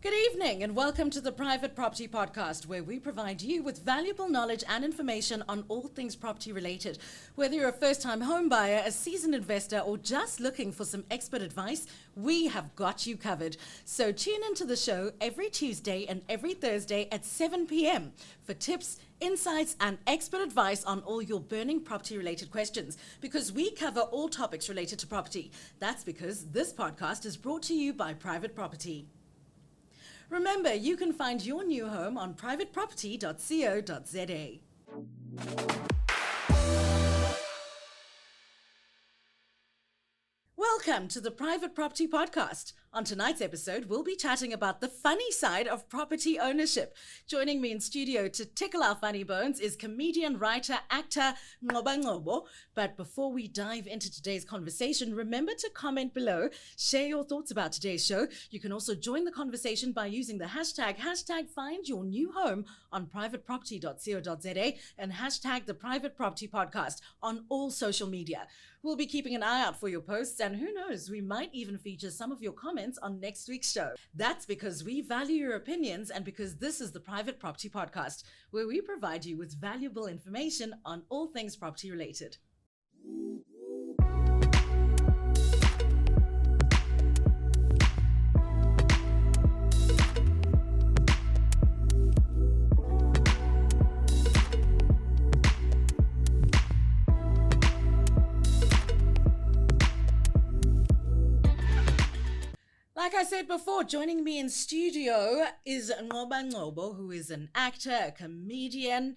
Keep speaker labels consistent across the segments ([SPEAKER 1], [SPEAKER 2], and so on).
[SPEAKER 1] Good evening and welcome to the Private Property Podcast, where we provide you with valuable knowledge and information on all things property related. Whether you're a first-time home buyer, a seasoned investor, or just looking for some expert advice, we have got you covered. So tune into the show every Tuesday and every Thursday at 7 p.m. for tips, insights, and expert advice on all your burning property-related questions, because we cover all topics related to property. That's because this podcast is brought to you by Private Property. Remember, you can find your new home on privateproperty.co.za. Welcome to the Private Property Podcast. On tonight's episode, we'll be chatting about the funny side of property ownership. Joining me in studio to tickle our funny bones is comedian, writer, actor Nqoba Ngocba. But before we dive into today's conversation, remember to comment below, share your thoughts about today's show. You can also join the conversation by using the hashtag #FindYourNewHome on privateproperty.co.za and hashtag the Private Property Podcast on all social media. We'll be keeping an eye out for your posts, and who knows, we might even feature some of your comments on next week's show. That's because we value your opinions and because this is the Private Property Podcast, where we provide you with valuable information on all things property related. Like I said before, joining me in studio is Nqoba Ngocba, who is an actor, a comedian,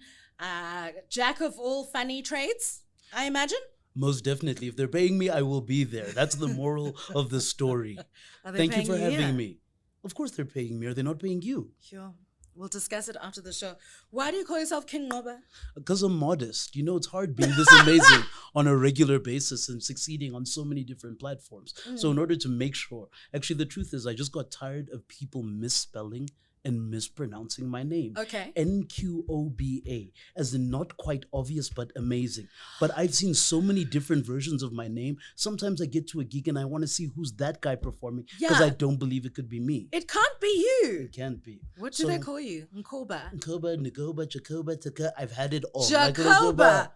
[SPEAKER 1] jack of all funny trades, I imagine.
[SPEAKER 2] Most definitely. If they're paying me, I will be there. That's the moral of the story. Thank you for having me. Of course they're paying me. Are they not paying you?
[SPEAKER 1] Sure. We'll discuss it after the show. Why do you call yourself King Nqoba?
[SPEAKER 2] Because I'm modest. You know, it's hard being this amazing on a regular basis and succeeding on so many different platforms. So in order to make sure, actually the truth is I just got tired of people misspelling and mispronouncing my name.
[SPEAKER 1] Okay.
[SPEAKER 2] Nqoba, as in not quite obvious but amazing. But I've seen so many different versions of my name. Sometimes I get to a gig and I want to see who's that guy performing, because I don't believe it could be me.
[SPEAKER 1] It can't be you.
[SPEAKER 2] It can't be.
[SPEAKER 1] What do they call you? Nqoba?
[SPEAKER 2] Nqoba, Nqoba, Jacoba, Taka. I've had it all.
[SPEAKER 1] Jacoba.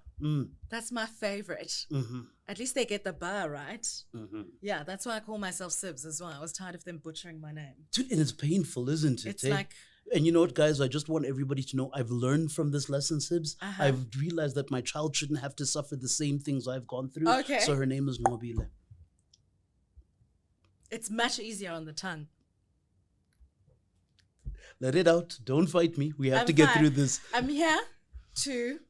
[SPEAKER 1] That's my favorite.
[SPEAKER 2] Mm-hmm.
[SPEAKER 1] At least they get the bar right.
[SPEAKER 2] Mm-hmm.
[SPEAKER 1] Yeah, that's why I call myself Sibs as well. I was tired of them butchering my name.
[SPEAKER 2] Dude, and it's painful, isn't it?
[SPEAKER 1] It's like...
[SPEAKER 2] And you know what, guys? I just want everybody to know I've learned from this lesson, Sibs. I've realized that my child shouldn't have to suffer the same things I've gone through.
[SPEAKER 1] Okay.
[SPEAKER 2] So her name is Nqobile.
[SPEAKER 1] It's much easier on the tongue.
[SPEAKER 2] Let it out. Don't fight me. We have to get through this.
[SPEAKER 1] I'm here to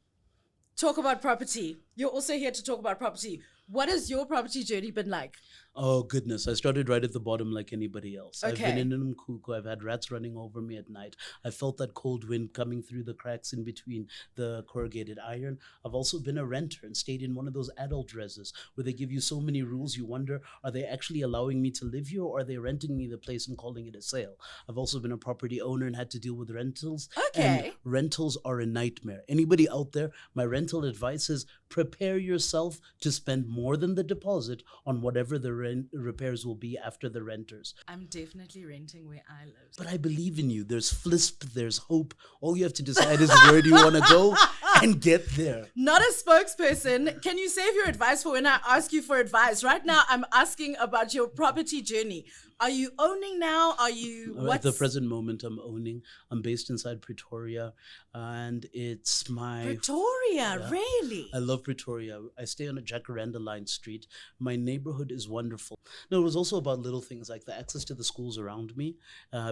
[SPEAKER 1] talk about property. You're also here to talk about property. What has your property journey been like?
[SPEAKER 2] Oh, goodness. I started right at the bottom like anybody else.
[SPEAKER 1] Okay.
[SPEAKER 2] I've been in Mkuku. I've had rats running over me at night. I felt that cold wind coming through the cracks in between the corrugated iron. I've also been a renter and stayed in one of those adult reses where they give you so many rules. You wonder, are they actually allowing me to live here, or are they renting me the place and calling it a sale? I've also been a property owner and had to deal with rentals.
[SPEAKER 1] Okay.
[SPEAKER 2] And rentals are a nightmare. Anybody out there, my rental advice is prepare yourself to spend more than the deposit on whatever the repairs will be after the renters.
[SPEAKER 1] I'm definitely renting where I live.
[SPEAKER 2] But I believe in you. There's FLISP, there's hope. All you have to decide is where do you want to go and get there.
[SPEAKER 1] Not a spokesperson. Can you save your advice for when I ask you for advice? Right now, I'm asking about your property journey. Are you owning now? Are you...
[SPEAKER 2] At the present moment, I'm owning. I'm based inside Pretoria, and it's my...
[SPEAKER 1] Pretoria, really?
[SPEAKER 2] I love Pretoria. I stay on a Jacaranda Line street. My neighborhood is wonderful. No, it was also about little things like the access to the schools around me,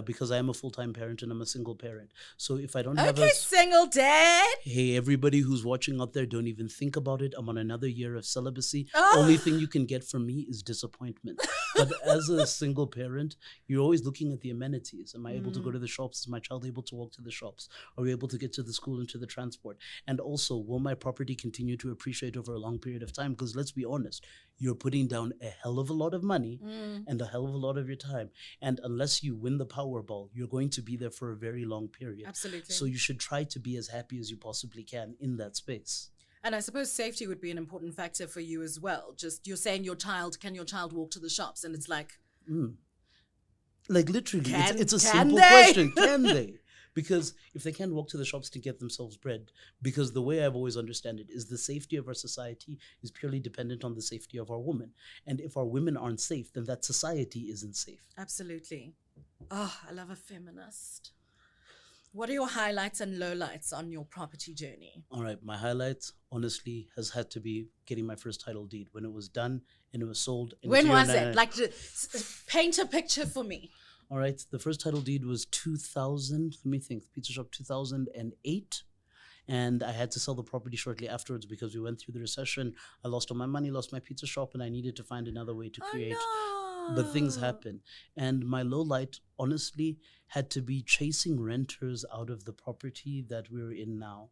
[SPEAKER 2] because I am a full-time parent and I'm a single parent. So if I don't have a...
[SPEAKER 1] Okay, single dad.
[SPEAKER 2] Hey, everybody who's watching out there, don't even think about it. I'm on another year of celibacy.
[SPEAKER 1] Oh.
[SPEAKER 2] Only thing you can get from me is disappointment. But as a single parent, you're always looking at the amenities. Am I able to go to the shops? Is my child able to walk to the shops? Are we able to get to the school and to the transport? And also, will my property continue to appreciate over a long period of time? Because let's be honest, you're putting down a hell of a lot of money and a hell of a lot of your time. And unless you win the Powerball, you're going to be there for a very long period.
[SPEAKER 1] Absolutely.
[SPEAKER 2] So you should try to be as happy as you possibly can in that space.
[SPEAKER 1] And I suppose safety would be an important factor for you as well. Just, you're saying can your child walk to the shops? And it's like...
[SPEAKER 2] Like literally, it's a
[SPEAKER 1] Can
[SPEAKER 2] simple
[SPEAKER 1] they?
[SPEAKER 2] question. Can they? Because if they can't walk to the shops to get themselves bread, because the way I've always understood it is the safety of our society is purely dependent on the safety of our women. And if our women aren't safe, then that society isn't safe.
[SPEAKER 1] Absolutely. Oh, I love a feminist. What are your highlights and lowlights on your property journey?
[SPEAKER 2] All right, my highlights, honestly, has had to be getting my first title deed when it was done and it was sold. And
[SPEAKER 1] When was it? Like, paint a picture for me.
[SPEAKER 2] All right, the first title deed was 2000. Let me think. Pizza shop 2008. And I had to sell the property shortly afterwards because we went through the recession. I lost all my money, lost my pizza shop, and I needed to find another way to create.
[SPEAKER 1] Oh, no.
[SPEAKER 2] But things happen. And my low light, honestly, had to be chasing renters out of the property that we're in now.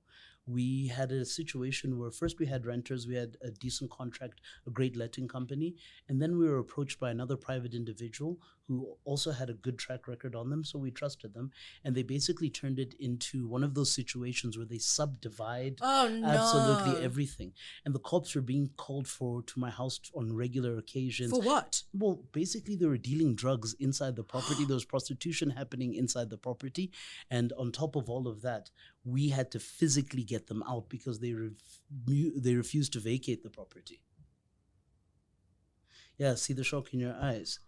[SPEAKER 2] We had a situation where first we had renters, we had a decent contract, a great letting company, and then we were approached by another private individual who also had a good track record on them, so we trusted them, and they basically turned it into one of those situations where they subdivide absolutely everything. And the cops were being called to my house on regular occasions.
[SPEAKER 1] For what?
[SPEAKER 2] Well, basically they were dealing drugs inside the property. There was prostitution happening inside the property, and on top of all of that, we had to physically get them out because they refused to vacate the property. Yeah, see the shock in your eyes.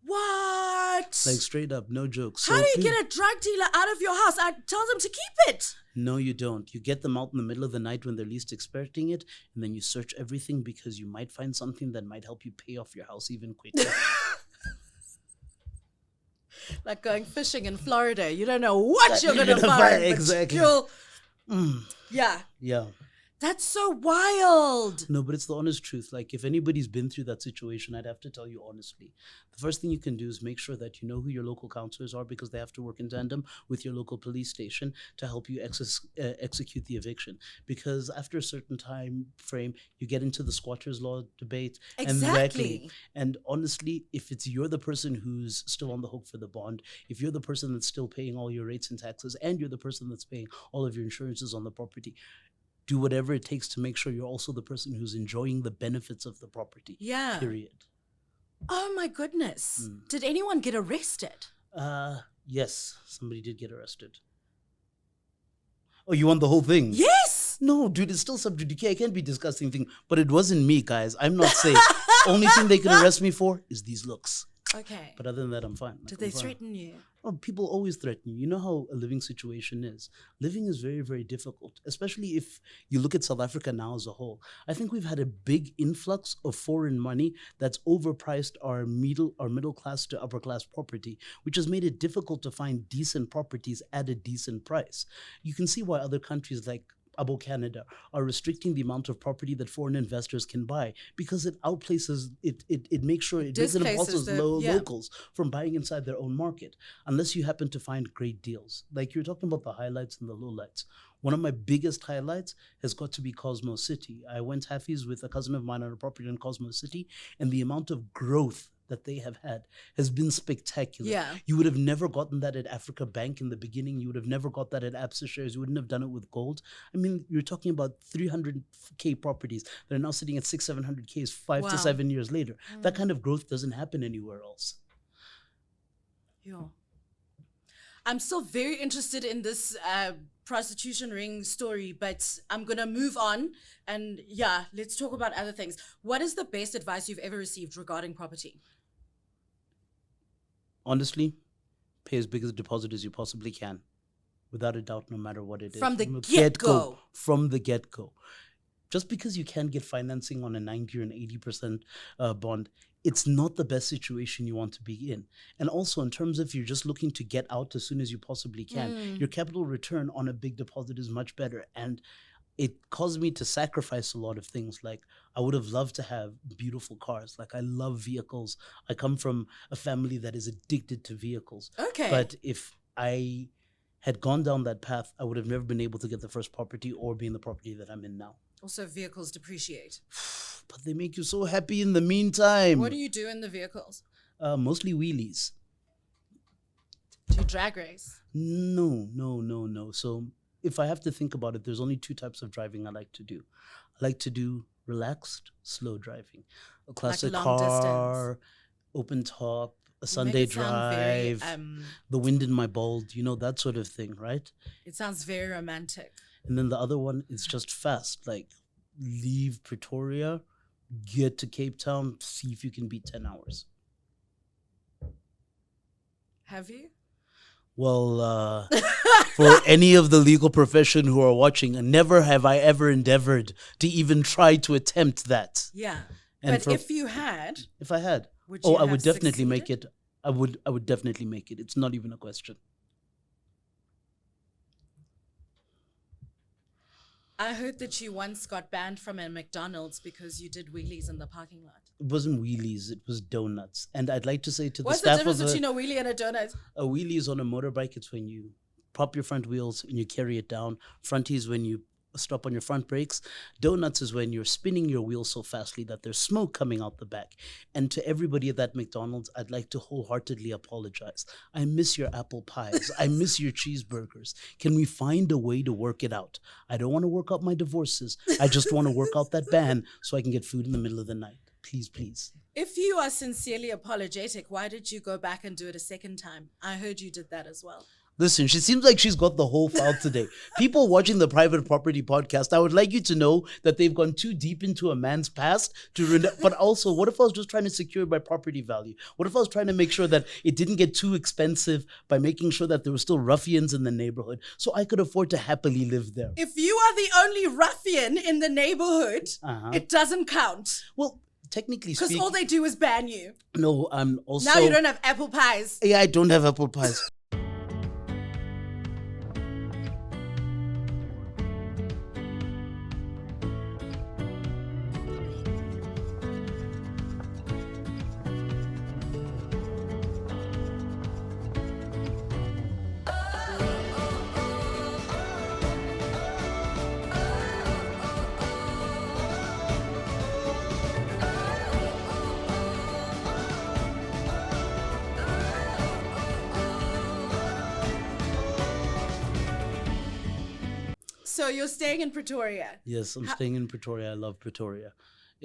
[SPEAKER 1] What?
[SPEAKER 2] Like straight up, no jokes.
[SPEAKER 1] How do you get a drug dealer out of your house? I tell them to keep it.
[SPEAKER 2] No, you don't. You get them out in the middle of the night when they're least expecting it, and then you search everything because you might find something that might help you pay off your house even quicker.
[SPEAKER 1] Like going fishing in Florida. You don't know what you're going to find.
[SPEAKER 2] Exactly.
[SPEAKER 1] Yeah.
[SPEAKER 2] Yeah.
[SPEAKER 1] That's so wild.
[SPEAKER 2] No, but it's the honest truth. Like, if anybody's been through that situation, I'd have to tell you honestly. The first thing you can do is make sure that you know who your local counselors are, because they have to work in tandem with your local police station to help you execute the eviction. Because after a certain time frame, you get into the squatters' law debate.
[SPEAKER 1] Exactly.
[SPEAKER 2] And honestly, if you're the person who's still on the hook for the bond, if you're the person that's still paying all your rates and taxes, and you're the person that's paying all of your insurances on the property, do whatever it takes to make sure you're also the person who's enjoying the benefits of the property.
[SPEAKER 1] Yeah.
[SPEAKER 2] Period.
[SPEAKER 1] Oh my goodness. Did anyone get arrested?
[SPEAKER 2] Yes, somebody did get arrested. Oh, you want the whole thing?
[SPEAKER 1] Yes.
[SPEAKER 2] No, dude, it's still sub judice. I can't be discussing things, but it wasn't me, guys. I'm not safe. Only thing they can arrest me for is these looks.
[SPEAKER 1] Okay.
[SPEAKER 2] But other than that, I'm fine.
[SPEAKER 1] Did they threaten you?
[SPEAKER 2] Oh, people always threaten you. You know how a living situation is. Living is very, very difficult, especially if you look at South Africa now as a whole. I think we've had a big influx of foreign money that's overpriced our middle class to upper class property, which has made it difficult to find decent properties at a decent price. You can see why other countries like Canada are restricting the amount of property that foreign investors can buy, because it outplaces it makes sure it doesn't impulses locals from buying inside their own market, unless you happen to find great deals. Like you're talking about the highlights and the lowlights. One of my biggest highlights has got to be Cosmo City. I went halfies with a cousin of mine on a property in Cosmo City, and the amount of growth that they have had has been spectacular.
[SPEAKER 1] Yeah.
[SPEAKER 2] You would have never gotten that at Africa Bank in the beginning. You would have never got that at Absa Shares. You wouldn't have done it with gold. I mean, you're talking about 300K properties that are now sitting at 600-700Ks 5 to 7 years later. That kind of growth doesn't happen anywhere else.
[SPEAKER 1] Yeah. I'm still very interested in this prostitution ring story, but I'm going to move on. And yeah, let's talk about other things. What is the best advice you've ever received regarding property?
[SPEAKER 2] Honestly, pay as big a deposit as you possibly can. Without a doubt, no matter what it is.
[SPEAKER 1] From the get-go.
[SPEAKER 2] From the get-go. Just because you can get financing on a 90 or an 80% bond, it's not the best situation you want to be in. And also, in terms of you're just looking to get out as soon as you possibly can, your capital return on a big deposit is much better. And it caused me to sacrifice a lot of things. Like, I would have loved to have beautiful cars. Like, I love vehicles. I come from a family that is addicted to vehicles.
[SPEAKER 1] Okay.
[SPEAKER 2] But if I had gone down that path, I would have never been able to get the first property or be in the property that I'm in now.
[SPEAKER 1] Also, vehicles depreciate.
[SPEAKER 2] But they make you so happy in the meantime.
[SPEAKER 1] What do you do in the vehicles?
[SPEAKER 2] Mostly wheelies.
[SPEAKER 1] Do you drag race?
[SPEAKER 2] No. So if I have to think about it, there's only two types of driving I like to do. I like to do relaxed, slow driving. A classic
[SPEAKER 1] Like long
[SPEAKER 2] car,
[SPEAKER 1] distance.
[SPEAKER 2] open top, a
[SPEAKER 1] You make
[SPEAKER 2] Sunday
[SPEAKER 1] it sound very,
[SPEAKER 2] drive, the wind in my bald, that sort of thing, right?
[SPEAKER 1] it sounds very romantic.
[SPEAKER 2] And then the other one is just fast, like leave Pretoria, get to Cape Town, see if you can beat 10 hours.
[SPEAKER 1] Have you?
[SPEAKER 2] Well, for any of the legal profession who are watching, never have I ever endeavored to even try to attempt that.
[SPEAKER 1] Yeah.
[SPEAKER 2] And
[SPEAKER 1] But if you had,
[SPEAKER 2] if I had,
[SPEAKER 1] would you
[SPEAKER 2] I
[SPEAKER 1] have
[SPEAKER 2] would definitely make
[SPEAKER 1] succeeded?
[SPEAKER 2] it. I would definitely make it. It's not even a question.
[SPEAKER 1] I heard that you once got banned from a McDonald's because you did wheelies in the parking lot.
[SPEAKER 2] It wasn't wheelies, it was donuts. And I'd like to say to the
[SPEAKER 1] What's the
[SPEAKER 2] staff
[SPEAKER 1] difference
[SPEAKER 2] of
[SPEAKER 1] between a wheelie and a donut?
[SPEAKER 2] a wheelie is on a motorbike. It's when you prop your front wheels and you carry it down. Fronty is when you stop on your front brakes. Donuts is when you're spinning your wheels so fastly that there's smoke coming out the back. And to everybody at that McDonald's, I'd like to wholeheartedly apologize. I miss your apple pies. I miss your cheeseburgers. Can we find a way to work it out? I don't want to work out my divorces. I just want to work out that ban so I can get food in the middle of the night. Please, please.
[SPEAKER 1] If you are sincerely apologetic, why did you go back and do it a second time? I heard you did that as well.
[SPEAKER 2] Listen, she seems like she's got the whole file today. People watching the Private Property Podcast, I would like you to know that they've gone too deep into a man's past but also, what if I was just trying to secure my property value? What if I was trying to make sure that it didn't get too expensive by making sure that there were still ruffians in the neighborhood so I could afford to happily live there?
[SPEAKER 1] If you are the only ruffian in the neighborhood, it doesn't count.
[SPEAKER 2] Well, technically
[SPEAKER 1] Because
[SPEAKER 2] speaking...
[SPEAKER 1] all they do is ban you.
[SPEAKER 2] No, I'm also...
[SPEAKER 1] Now you don't have apple pies.
[SPEAKER 2] Yeah, I don't have apple pies.
[SPEAKER 1] So you're staying in Pretoria.
[SPEAKER 2] Yes, I'm staying in Pretoria. I love Pretoria.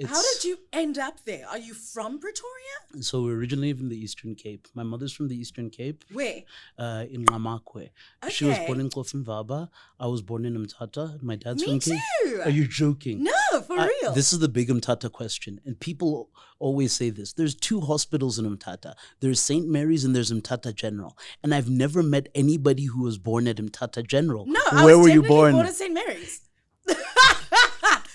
[SPEAKER 1] How did you end up there? Are you from Pretoria?
[SPEAKER 2] So we're originally from the Eastern Cape. My mother's from the Eastern Cape.
[SPEAKER 1] Where?
[SPEAKER 2] In Nqamakwe. She was
[SPEAKER 1] Okay.
[SPEAKER 2] born in Kofinvaba. I was born in Mthatha. My dad's
[SPEAKER 1] Me
[SPEAKER 2] from Cape.
[SPEAKER 1] too.
[SPEAKER 2] Are you joking?
[SPEAKER 1] No, for real.
[SPEAKER 2] This is the big Mthatha question. And people always say this. There's two hospitals in Mthatha. There's St. Mary's and there's Mthatha General. And I've never met anybody who was born at Mthatha General.
[SPEAKER 1] No,
[SPEAKER 2] Where
[SPEAKER 1] I was
[SPEAKER 2] were you
[SPEAKER 1] definitely
[SPEAKER 2] born?
[SPEAKER 1] at St. Mary's.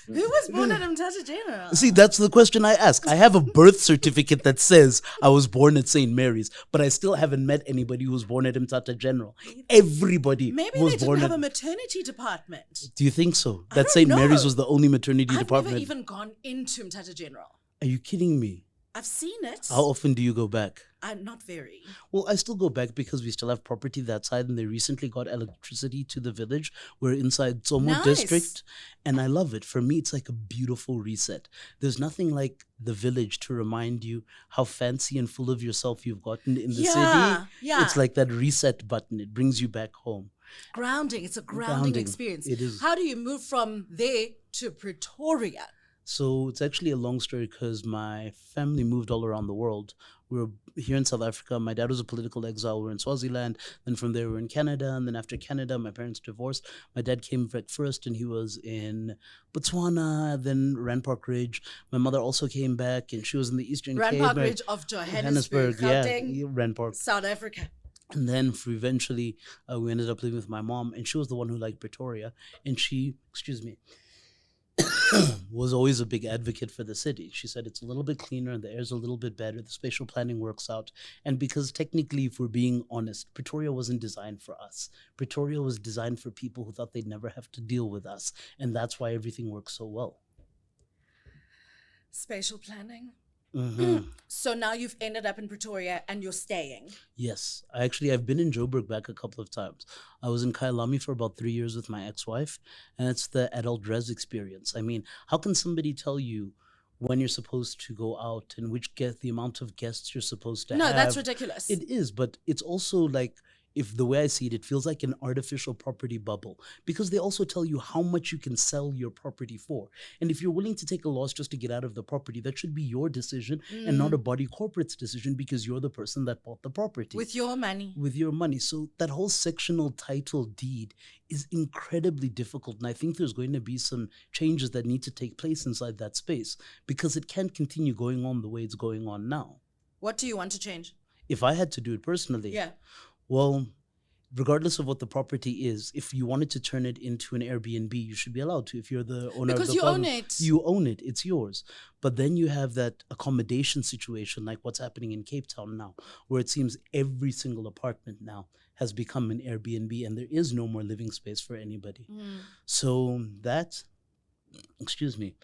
[SPEAKER 1] Who was born at Mthatha General?
[SPEAKER 2] See, that's the question I ask. I have a birth certificate that says I was born at St. Mary's, but I still haven't met anybody who was born at Mthatha General. Everybody
[SPEAKER 1] Maybe
[SPEAKER 2] was
[SPEAKER 1] they didn't
[SPEAKER 2] born
[SPEAKER 1] have
[SPEAKER 2] at...
[SPEAKER 1] a maternity department.
[SPEAKER 2] Do you think so?
[SPEAKER 1] I
[SPEAKER 2] That
[SPEAKER 1] don't
[SPEAKER 2] St. Mary's
[SPEAKER 1] know.
[SPEAKER 2] was the only maternity
[SPEAKER 1] I've
[SPEAKER 2] department?
[SPEAKER 1] never even gone into Mthatha General.
[SPEAKER 2] Are you kidding me?
[SPEAKER 1] I've seen it.
[SPEAKER 2] How often do you go back?
[SPEAKER 1] Not very.
[SPEAKER 2] Well, I still go back because we still have property that side, and they recently got electricity to the village. We're inside Tsomo
[SPEAKER 1] Nice.
[SPEAKER 2] district, and I love it. For me, it's like a beautiful reset. There's nothing like the village to remind you how fancy and full of yourself you've gotten in the city.
[SPEAKER 1] Yeah.
[SPEAKER 2] It's like that reset button. It brings you back home.
[SPEAKER 1] Grounding. It's a grounding experience.
[SPEAKER 2] It is.
[SPEAKER 1] How do you move from there to Pretoria?
[SPEAKER 2] So it's actually a long story because my family moved all around the world. We were here in South Africa. My dad was a political exile. We were in Swaziland. Then from there, we were in Canada. And then after Canada, my parents divorced. My dad came back first, and he was in Botswana, then Randpark Ridge. My mother also came back, and she was in the Eastern Cape.
[SPEAKER 1] Randpark Ridge of Johannesburg, Gauteng,
[SPEAKER 2] Randpark.
[SPEAKER 1] South Africa.
[SPEAKER 2] And then eventually, we ended up living with my mom, and she was the one who liked Pretoria. And she, was always a big advocate for the city. She said it's a little bit cleaner, the air's a little bit better, the spatial planning works out. And because technically, if we're being honest, Pretoria wasn't designed for us. Pretoria was designed for people who thought they'd never have to deal with us. And that's why everything works so well.
[SPEAKER 1] Spatial planning.
[SPEAKER 2] Mm-hmm.
[SPEAKER 1] So now you've ended up in Pretoria and you're staying.
[SPEAKER 2] Yes. I've been in Joburg back a couple of times. I was in Kyalami for about 3 years with my ex-wife, and it's the adult res experience. I mean, how can somebody tell you when you're supposed to go out and the amount of guests you're supposed to have?
[SPEAKER 1] No, that's ridiculous.
[SPEAKER 2] It is, but it's also like if the way I see it, it feels like an artificial property bubble, because they also tell you how much you can sell your property for. And if you're willing to take a loss just to get out of the property, that should be your decision and not a body corporate's decision, because you're the person that bought the property.
[SPEAKER 1] With your money.
[SPEAKER 2] With your money. So that whole sectional title deed is incredibly difficult. And I think there's going to be some changes that need to take place inside that space, because it can't continue going on the way it's going on now.
[SPEAKER 1] What do you want to change?
[SPEAKER 2] If I had to do it personally,
[SPEAKER 1] Yeah.
[SPEAKER 2] well, regardless of what the property is, if you wanted to turn it into an Airbnb, you should be allowed to. If you're the owner
[SPEAKER 1] Because
[SPEAKER 2] of the
[SPEAKER 1] you own it.
[SPEAKER 2] you own it. It's yours. But then you have that accommodation situation, like what's happening in Cape Town now, where it seems every single apartment now has become an Airbnb, and there is no more living space for anybody. So that, excuse me.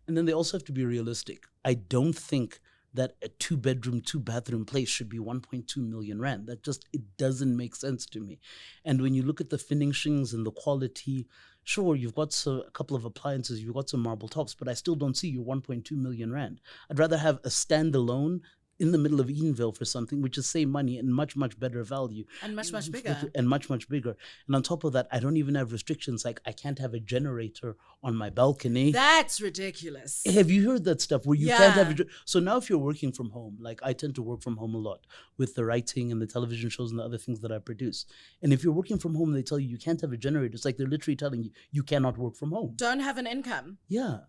[SPEAKER 2] And then they also have to be realistic. I don't think that a 2-bedroom, 2-bathroom place should be 1.2 million rand. That just, it doesn't make sense to me. And when you look at the finishings and the quality, sure, you've got a couple of appliances, you've got some marble tops, but I still don't see your 1.2 million rand. I'd rather have a standalone in the middle of Edenville for something which is same money and much, much better value.
[SPEAKER 1] And much, much bigger.
[SPEAKER 2] And much, much bigger. And on top of that, I don't even have restrictions, like I can't have a generator on my balcony.
[SPEAKER 1] That's ridiculous.
[SPEAKER 2] Have you heard that stuff where you can't have so now if you're working from home, like I tend to work from home a lot with the writing and the television shows and the other things that I produce. And if you're working from home, they tell you can't have a generator. It's like they're literally telling you, you cannot work from home.
[SPEAKER 1] Don't have an income.
[SPEAKER 2] Yeah.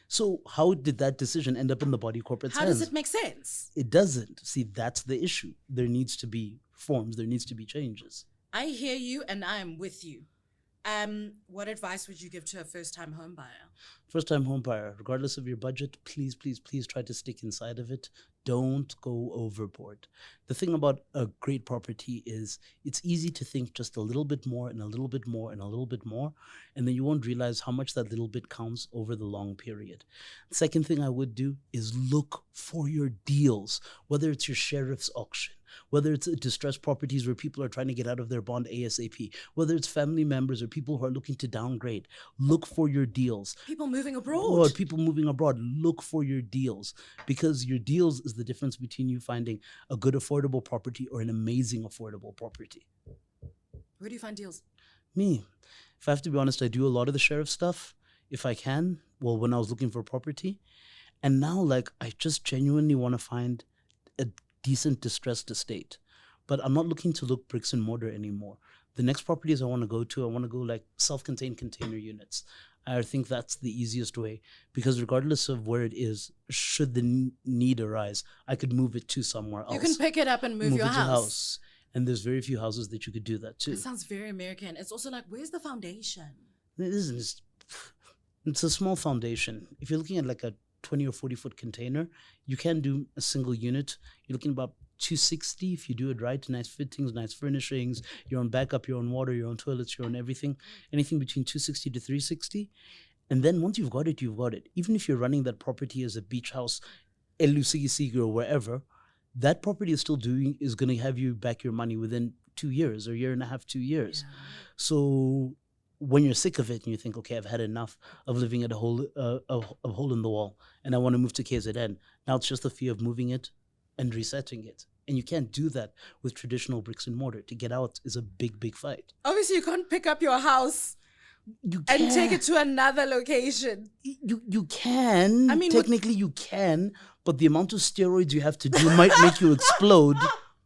[SPEAKER 2] So how did that decision end up in the body corporate's hands?
[SPEAKER 1] How does it make sense?
[SPEAKER 2] It doesn't. See, that's the issue. There needs to be reforms. There needs to be changes.
[SPEAKER 1] I hear you and I am with you. What advice would you give to a first-time home buyer?
[SPEAKER 2] First-time home buyer, regardless of your budget, please, please, please try to stick inside of it. Don't go overboard. The thing about a great property is it's easy to think just a little bit more and a little bit more and a little bit more, and then you won't realize how much that little bit counts over the long period. The second thing I would do is look for your deals, whether it's your sheriff's auction, whether it's distressed properties where people are trying to get out of their bond ASAP, whether it's family members or people who are looking to downgrade. Look for your deals.
[SPEAKER 1] People moving abroad.
[SPEAKER 2] Or people moving abroad. Look for your deals, because your deals is the difference between you finding a good affordable property or an amazing affordable property.
[SPEAKER 1] Where do you find deals?
[SPEAKER 2] Me. If I have to be honest, I do a lot of the sheriff stuff if I can. Well, when I was looking for property. And now, like, I just genuinely want to find a decent distressed estate. But I'm not looking to look bricks and mortar anymore. The next properties I want to go like self-contained container units. I think that's the easiest way, because regardless of where it is, should the need arise, I could move it to somewhere else.
[SPEAKER 1] You can pick it up and move your
[SPEAKER 2] it to
[SPEAKER 1] house.
[SPEAKER 2] And there's very few houses that you could do that too.
[SPEAKER 1] It sounds very American. It's also like, where's the foundation?
[SPEAKER 2] It isn't. It's a small foundation. If you're looking at like a 20 or 40 foot container, you can do a single unit. You're looking about 260 if you do it right. Nice fittings, nice furnishings, your own backup, your own water, your own toilets, your own everything. Anything between 260 to 360. And then once you've got it, you've got it. Even if you're running that property as a beach house, Elusigi or wherever, that property is going to have you back your money within 2 years or year and a half, 2 years.
[SPEAKER 1] Yeah.
[SPEAKER 2] So when you're sick of it and you think, okay, I've had enough of living at a hole in the wall and I want to move to KZN, now it's just the fear of moving it and resetting it. And you can't do that with traditional bricks and mortar. To get out is a big, big fight.
[SPEAKER 1] Obviously, you can't pick up your house and take it to another location.
[SPEAKER 2] You can.
[SPEAKER 1] I mean,
[SPEAKER 2] technically you can, but the amount of steroids you have to do might make you explode.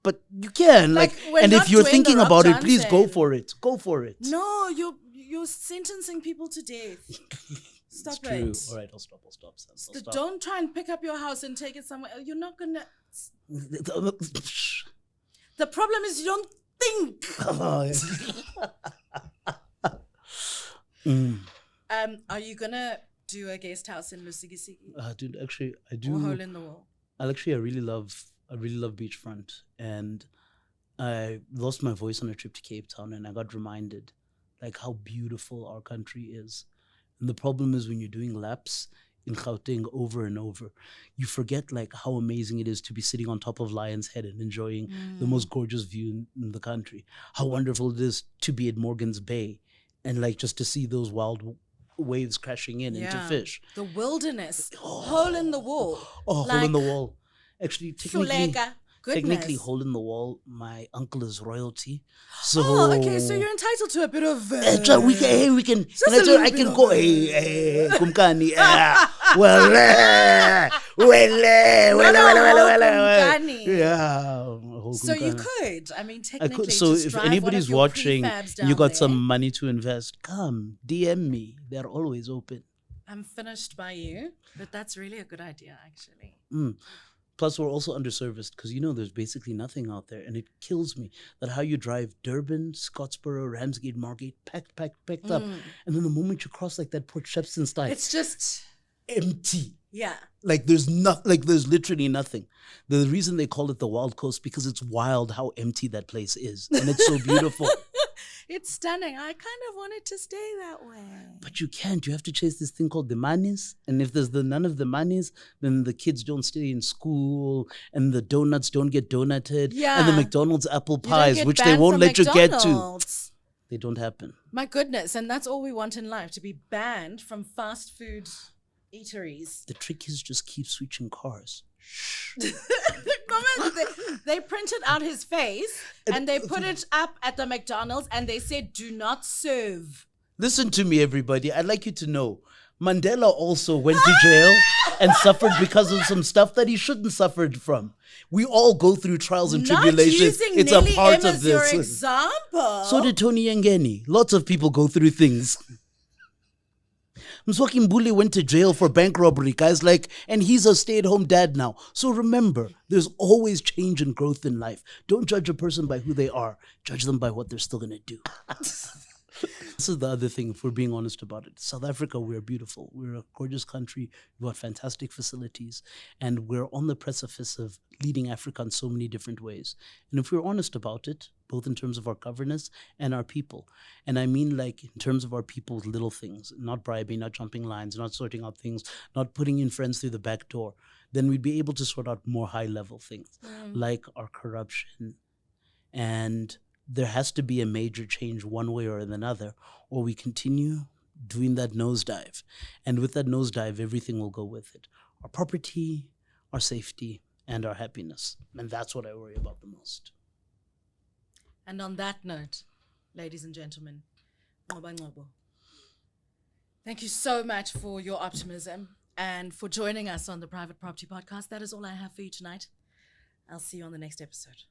[SPEAKER 2] But you can. And if you're thinking about it, please go for it. Go for it.
[SPEAKER 1] No, you're sentencing people to death. Stop it.
[SPEAKER 2] True. All right, I'll stop. Stop.
[SPEAKER 1] Don't try and pick up your house and take it somewhere. You're not going to... The problem is you don't think. Are you going to do a guest house in Lusigisigi?
[SPEAKER 2] Dude, actually, I do.
[SPEAKER 1] Or hole in the wall?
[SPEAKER 2] I really love beachfront, and I lost my voice on a trip to Cape Town, and I got reminded like how beautiful our country is. And the problem is when you're doing laps in Gauteng over and over, you forget like how amazing it is to be sitting on top of Lion's Head and enjoying the most gorgeous view in the country. How wonderful it is to be at Morgan's Bay and like just to see those wild waves crashing in and to fish.
[SPEAKER 1] The wilderness, hole in the wall.
[SPEAKER 2] Oh, like, hole in the wall. Actually, technically, technically hole in the wall. My uncle is royalty, so
[SPEAKER 1] okay. So you're entitled to a bit of.
[SPEAKER 2] We can. I can go. Hey, kumkani. Well. Yeah.
[SPEAKER 1] So you could. I mean, technically.
[SPEAKER 2] I could. So if anybody's watching, you got some money to invest, come DM me. They're always open.
[SPEAKER 1] I'm finished by you, but that's really a good idea, actually.
[SPEAKER 2] Plus, we're also underserviced because, there's basically nothing out there. And it kills me that how you drive Durban, Scottsboro, Ramsgate, Margate, packed up. And then the moment you cross like that Port Shepstone style,
[SPEAKER 1] it's just
[SPEAKER 2] empty.
[SPEAKER 1] Yeah.
[SPEAKER 2] Like there's literally nothing. The reason they call it the Wild Coast because it's wild how empty that place is. And it's so beautiful.
[SPEAKER 1] It's stunning. I kind of wanted to stay that way.
[SPEAKER 2] But you can't. You have to chase this thing called the manis. And if there's none of the manis, then the kids don't stay in school and the donuts don't get donated.
[SPEAKER 1] Yeah.
[SPEAKER 2] And the McDonald's apple pies, which they won't let you get to. They don't happen.
[SPEAKER 1] My goodness. And that's all we want in life, to be banned from fast food eateries.
[SPEAKER 2] The trick is just keep switching cars.
[SPEAKER 1] They printed out his face and they put it up at the McDonald's and they said, do not serve.
[SPEAKER 2] Listen to me, everybody. I'd like you to know Mandela also went to jail and suffered because of some stuff that he shouldn't suffered from. We all go through trials and tribulations. It's a part of this.
[SPEAKER 1] Your example.
[SPEAKER 2] So did Tony Yengeni. Lots of people go through things. Mswaki Mbuli went to jail for bank robbery, guys, and he's a stay-at-home dad now. So remember, there's always change and growth in life. Don't judge a person by who they are. Judge them by what they're still going to do. This is the other thing, if we're being honest about it. South Africa, we're beautiful. We're a gorgeous country. We've got fantastic facilities. And we're on the precipice of leading Africa in so many different ways. And if we're honest about it, both in terms of our governance and our people. And I mean in terms of our people's little things, not bribing, not jumping lines, not sorting out things, not putting in friends through the back door, then we'd be able to sort out more high-level things, like our corruption. And there has to be a major change one way or another, or we continue doing that nosedive. And with that nosedive, everything will go with it. Our property, our safety, and our happiness. And that's what I worry about the most.
[SPEAKER 1] And on that note, ladies and gentlemen, Nqoba Ngocba, thank you so much for your optimism and for joining us on the Private Property Podcast. That is all I have for you tonight. I'll see you on the next episode.